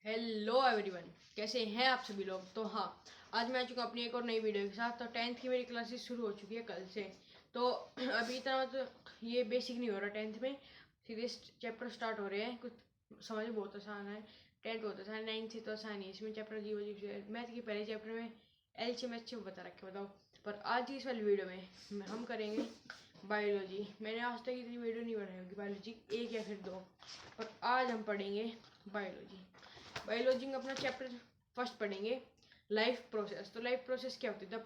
Hello everyone, कैसे हैं आप सभी लोग। तो हाँ, आज मैं आ चुका अपनी एक और नई वीडियो के साथ। तो 10th की मेरी क्लासेस शुरू हो चुकी है कल से। तो अभी इतना ये बेसिक नहीं हो रहा। 10th में सीरियस चैप्टर स्टार्ट हो रहे हैं। कुछ समझ बहुत आसान है, 10th बहुत आसान है, 9th से तो आसान ही है। इसमें चैप्टर अजीब अजीब से मैथ के पहले चैप्टर में एलसीएम एचसीएफ बता रखे, बताओ। पर आज की इस वाली वीडियो में हम करेंगे बायोलॉजी। मैंने आज तक इतनी वीडियो नहीं बनाई होगी बायोलॉजी, एक या फिर दो, पर आज हम पढ़ेंगे बायोलॉजी। बायोलॉजी में अपना चैप्टर फर्स्ट पढ़ेंगे, लाइफ प्रोसेस। तो लाइफ प्रोसेस क्या होती है? The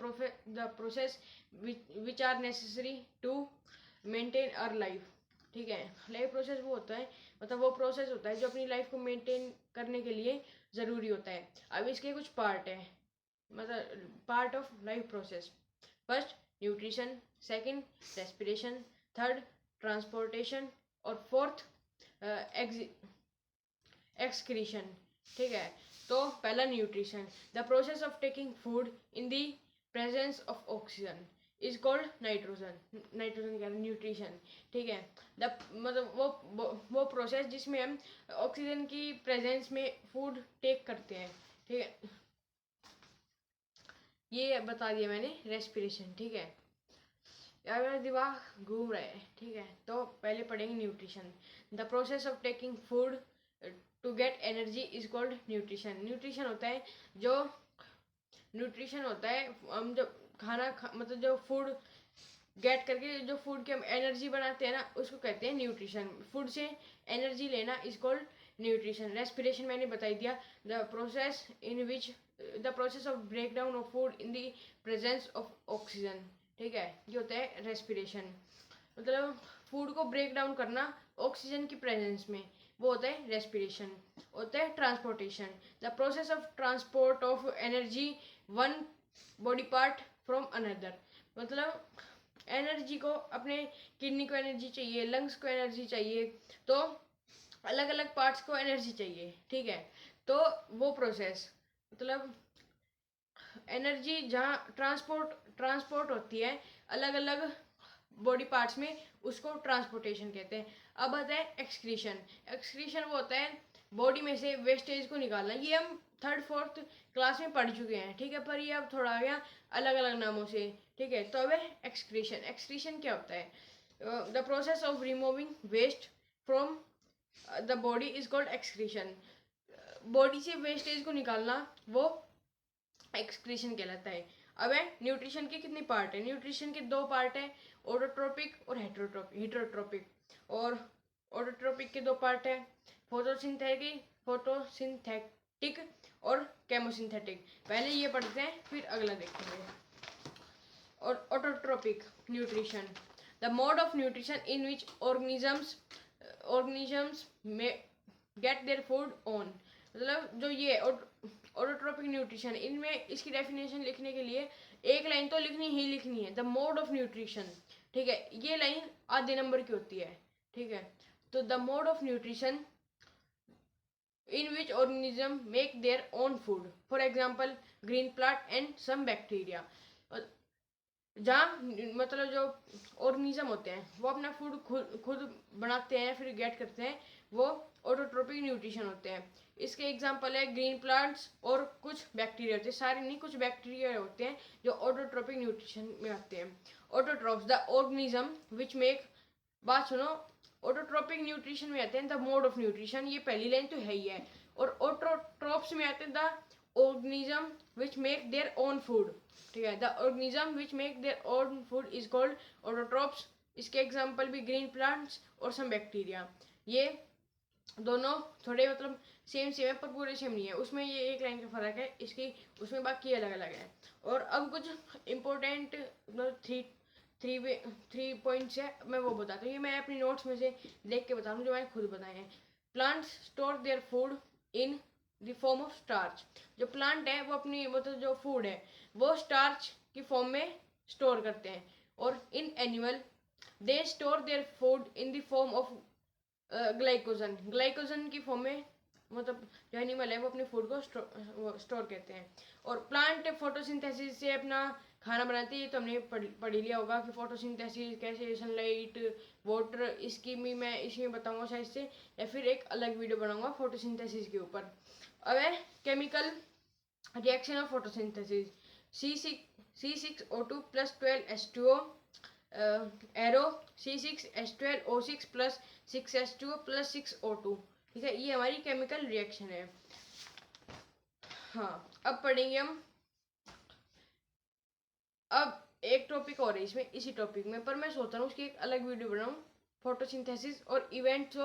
process which are necessary to maintain our life. ठीक है, लाइफ प्रोसेस वो होता है, मतलब वो प्रोसेस होता है जो अपनी लाइफ को मेंटेन करने के लिए ज़रूरी होता है। अब इसके कुछ पार्ट है, मतलब part of life process. First nutrition, second respiration, third transportation और फोर्थ एक्सक्रीशन। ठीक है, तो पहला nutrition. The process of taking food in the presence of oxygen is called nitrogen. Nitrogen क्या है? न्यूट्रिशन। ठीक है, द मतलब वो प्रोसेस जिसमें हम ऑक्सीजन की प्रेजेंस में फूड टेक करते हैं। ठीक है, ये बता दिया मैंने रेस्पिरेशन। ठीक है, यार मेरा दिमाग घूम रहा है। ठीक है, तो पहले पढ़ेंगे nutrition. The process of taking food to get energy is called nutrition. Nutrition होता है जो न्यूट्रिशन होता है हम जब मतलब जो फूड गेट करके जो फूड की हम एनर्जी बनाते हैं ना, उसको कहते हैं न्यूट्रिशन। फूड से एनर्जी लेना इज कॉल्ड न्यूट्रिशन। रेस्पिरेशन मैंने बता दिया, the process in which the process of break down of food in the presence of oxygen. ठीक है, ये होता है रेस्पिरेशन। मतलब फूड को ब्रेक डाउन करना ऑक्सीजन की प्रेजेंस में, वो होता है रेस्पिरेशन। होता है transportation, the process of transport of energy one body part from another. मतलब एनर्जी को, अपने किडनी को एनर्जी चाहिए, लंग्स को एनर्जी चाहिए, तो अलग अलग पार्ट्स को एनर्जी चाहिए। ठीक है, तो वो प्रोसेस, मतलब एनर्जी जहाँ ट्रांसपोर्ट होती है अलग अलग बॉडी पार्ट्स में, उसको ट्रांसपोर्टेशन कहते हैं। अब आता है एक्सक्रीशन। एक्सक्रीशन वो होता है बॉडी में से वेस्टेज को निकालना। ये हम थर्ड फोर्थ क्लास में पढ़ चुके हैं। ठीक है, पर ये अब थोड़ा आ गया अलग अलग नामों से। ठीक है, तो अब है एक्सक्रीशन। एक्सक्रीशन क्या होता है? The process of removing waste from the body is called excretion. Body से वेस्टेज को निकालना वो एक्सक्रीशन कहलाता है। अब है न्यूट्रिशन के कितने पार्ट है? न्यूट्रिशन के दो पार्ट है, ऑटोट्रोपिक और हेटरोट्रोपिक। और ऑटोट्रोपिक के दो पार्ट है, फोटोसिंथेटिक और केमोसिंथेटिक। पहले ये पढ़ते हैं, फिर अगला देखेंगे। और autotrophic nutrition, the mode of nutrition in which organisms में गेट देयर फूड ऑन। मतलब जो ये ऑटोट्रोपिक न्यूट्रिशन, इनमें इसकी डेफिनेशन लिखने के लिए एक लाइन तो लिखनी ही लिखनी है, द मोड ऑफ न्यूट्रिशन। ठीक है, ये लाइन आधे नंबर की होती है। ठीक है, तो the mode of nutrition in which organism make their own food, for example green plant and some bacteria। जहाँ मतलब जो ऑर्गेनिज्म होते हैं वो अपना फूड खुद बनाते हैं, फिर गेट करते हैं, वो ऑटोट्रोपिक न्यूट्रिशन होते हैं। इसके एग्जांपल है ग्रीन प्लांट्स और कुछ बैक्टीरिया होते हैं। सारे नहीं, कुछ बैक्टीरिया होते हैं जो ऑटोट्रोपिक न्यूट्रिशन में आते हैं। Autotrophs, the organism which make, बात सुनो, ऑटोट्रोपिक न्यूट्रिशन में आते हैं द मोड ऑफ न्यूट्रिशन, ये पहली लाइन तो है ही है। और ऑटोट्रोप्स में आते हैं the organism which make their own food. ठीक है, the organism which make their own food is called autotrophs. इसके एग्जांपल भी ग्रीन प्लांट्स और सम बैक्टीरिया। ये दोनों थोड़े मतलब सेम सेम है, पर पूरे सेम नहीं है। उसमें ये एक लाइन का फर्क है इसकी, उसमें बाकी अलग अलग है। और अब कुछ इम्पोर्टेंट मतलब थ्री थ्री पॉइंट्स है, मैं वो बताता हूँ। ये मैं अपनी नोट्स में से देख के बता रहा हूँ, जो मैंने खुद बताए हैं। Plants store their food in the form of starch. जो प्लांट है वो अपनी मतलब जो फूड है वो स्टार्च की फॉर्म में स्टोर करते हैं। और in animal they store their food in the form of glycogen. Glycogen की फॉर्म में, मतलब जो एनिमल है वो अपने फूड को स्टोर करते हैं। और प्लांट फोटोसिंथेसिस से अपना खाना बनाते हैं, ये तो हमने पढ़ ही लिया होगा कि फोटोसिंथेसिस कैसे, सनलाइट, वाटर, इसकी भी मैं इसमें बताऊंगा शायद से, या फिर एक अलग वीडियो बनाऊंगा फोटोसिंथेसिस के ऊपर। अब है chemical reaction of photosynthesis, C6O2 plus 12H2O, arrow C6H12O6 plus 6H2O plus 6O2। ठीक है, ये हमारी केमिकल रिएक्शन है। हाँ, अब पढ़ेंगे हम, अब एक टॉपिक और है इसमें, इसी टॉपिक में, पर मैं सोच रहा हूँ उसकी एक अलग वीडियो बनाऊँ, फोटोसिंथेसिस और इवेंट्स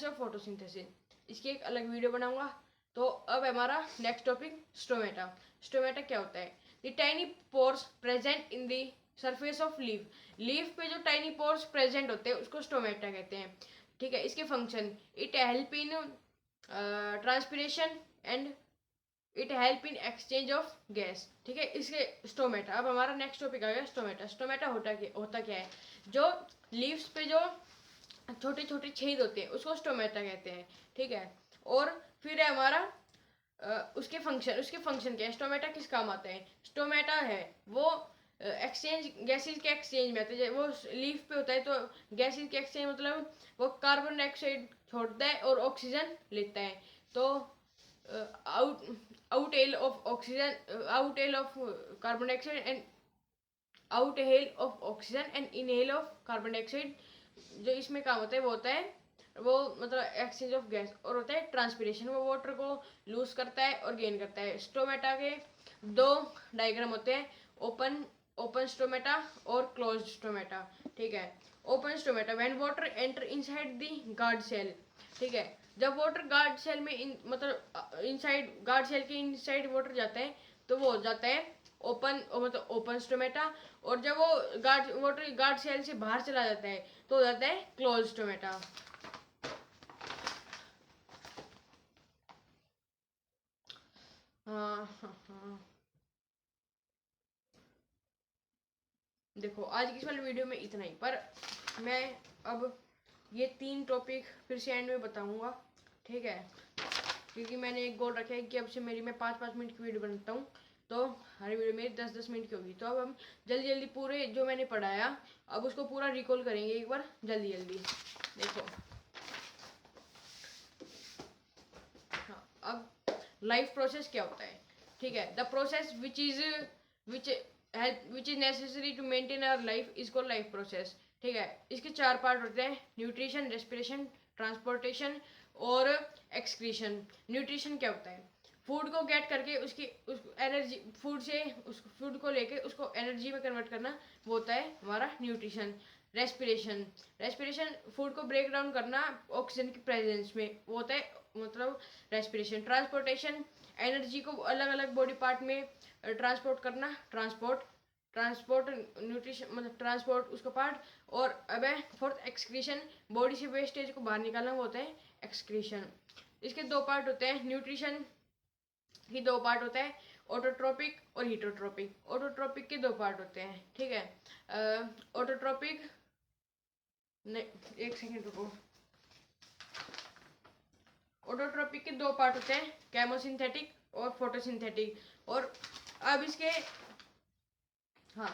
ऑफ फोटोसिंथेसिस, इसकी एक अलग वीडियो बनाऊंगा। तो अब हमारा नेक्स्ट टॉपिक स्टोमेटा। स्टोमेटा क्या होता है? The tiny pores present in the surface of leaf पे जो टाइनी पोर्स प्रेजेंट होते हैं उसको स्टोमेटा कहते हैं। ठीक है, इसके function, it help in transpiration and it help in exchange of gas. ठीक है, इसके स्टोमेटा। अब हमारा नेक्स्ट टॉपिक आ गया स्टोमेटा। स्टोमेटा होता क्या है? जो लीव्स पे जो छोटे छोटे छेद होते हैं उसको स्टोमेटा कहते हैं। ठीक है, और फिर है हमारा उसके फंक्शन क्या है? स्टोमेटा किस काम आता है? स्टोमेटा है वो एक्सचेंज, गैसेज के एक्सचेंज में आते हैं। वो लीफ पे होता है तो गैसेज के एक्सचेंज मतलब वो कार्बन डाइऑक्साइड छोड़ता है और ऑक्सीजन लेता है। तो outhale of oxygen, outhale of carbon dioxide and outhale of oxygen and inhale of carbon dioxide, जो इसमें काम होता है वो होता है वो मतलब एक्सचेंज ऑफ गैस, और होता है ट्रांसपिरेशन, वो वाटर को लूज करता है और गेन करता है। स्टोमेटा के दो डायग्राम होते हैं, ओपन स्टोमेटा और क्लोज्ड स्टोमेटा। ठीक है, open stomata, when water enter inside the guard cell. ठीक है, जब वाटर गार्ड सेल में मतलब इनसाइड गार्ड सेल के इनसाइड वाटर जाता है तो वो हो जाता है ओपन स्टोमेटा, और जब वो वाटर गार्ड सेल से बाहर चला जाता है तो हो जाता है क्लोज स्टोमेटा। हाँ, देखो आज की इस वाली वीडियो में इतना ही, पर मैं अब ये 3 टॉपिक फिर से एंड में बताऊंगा। ठीक है, क्योंकि मैंने एक गोल रखा है कि अब से मेरी मैं 5-5 मिनट की वीडियो बनाता हूँ, तो हर वीडियो मेरी 10-10 मिनट की होगी। तो अब हम जल्दी जल्दी पूरे जो मैंने पढ़ाया अब उसको पूरा रिकॉल करेंगे एक बार जल्दी जल्दी। देखो, हाँ, अब लाइफ प्रोसेस क्या होता है? ठीक है, the process which is necessary to maintain our life is called life process. ठीक है, इसके 4 पार्ट होते हैं, न्यूट्रिशन, रेस्पिरेशन, ट्रांसपोर्टेशन और एक्सक्रीशन। न्यूट्रिशन क्या होता है? फूड को गेट करके उसकी एनर्जी, फूड को लेके उसको एनर्जी में कन्वर्ट करना, वो होता है हमारा न्यूट्रिशन। रेस्पिरेशन फूड को ब्रेक डाउन करना ऑक्सीजन की प्रेजेंस में, वो होता है मतलब रेस्पिरेशन। ट्रांसपोर्टेशन, एनर्जी को अलग अलग बॉडी पार्ट में ट्रांसपोर्ट करना, ट्रांसपोर्ट न्यूट्रिशन मतलब ट्रांसपोर्ट उसका पार्ट। और अब है फोर्थ एक्सक्रीशन, बॉडी से वेस्टेज को बाहर निकालना, वो होता है एक्सक्रीशन। इसके 2 पार्ट होते हैं, न्यूट्रिशन की 2 पार्ट होता है, ऑटोट्रोपिक और हीटोट्रोपिक। ऑटोट्रोपिक के 2 पार्ट होते हैं। ठीक है, ऑटोट्रोपिक, एक सेकेंड रुको। ऑटोट्रोपिक के 2 पार्ट होते हैं, केमोसिंथेटिक और फोटोसिंथेटिक। और अब इसके हाँ,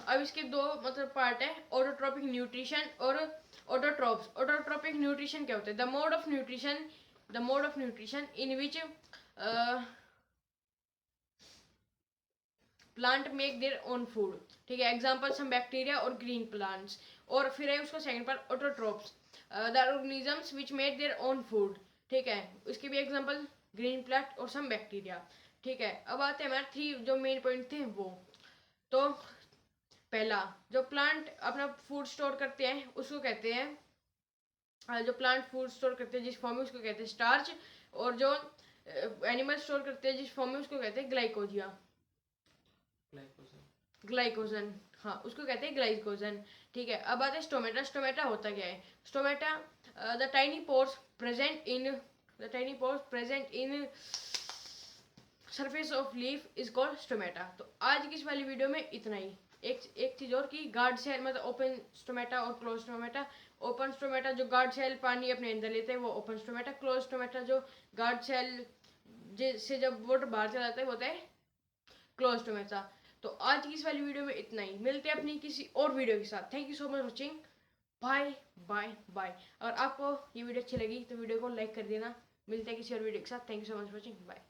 अब इसके 2 मतलब पार्ट है, ऑटोट्रोपिक न्यूट्रिशन और ऑटोट्रोप्स। ऑटोट्रोपिक न्यूट्रिशन क्या होता है? The mode of nutrition in which plant make their own food. ठीक है, एग्जांपल सम बैक्टीरिया और ग्रीन प्लांट्स। और फिर है उसका second part autotrophs, the organisms which made their own food. ठीक है, उसके भी एग्जांपल ग्रीन प्लांट और सम बैक्टीरिया। ठीक है, अब आते हैं हमारे 3 जो मेन पॉइंट थे वो। तो पहला, जो प्लांट अपना फूड स्टोर करते हैं उसको कहते हैं, जो प्लांट फूड स्टोर करते हैं जिस फॉर्म में उसको कहते हैं स्टार्च, और जो एनिमल स्टोर करते हैं जिस फॉर्म में उसको कहते हैं ग्लाइकोजन। हाँ, उसको कहते हैं ग्लाइकोजन। ठीक है, अब आते हैं स्टोमेटा। स्टोमेटा होता क्या है? Stomata, the tiny pores present in surface of leaf is called stomata. तो आज की इस वाली वीडियो में इतना ही। एक चीज और कि गार्ड सेल मतलब ओपन स्टोमेटा और क्लोज स्टोमेटा। ओपन स्टोमेटा जो गार्ड सेल पानी अपने अंदर लेते हैं वो ओपन स्टोमेटा। क्लोज स्टोमेटा जो गार्ड सेल से जब वाटर बाहर चला जाता है वो होता है क्लोज स्टोमेटा। तो आज की इस वाली वीडियो में इतना ही, मिलते हैं अपनी किसी और वीडियो के साथ। Thank you so much watching, bye bye bye. अगर आपको ये वीडियो अच्छी लगी तो वीडियो को लाइक कर देना। मिलते हैं किसी और वीडियो के साथ। Thank you so much watching, bye.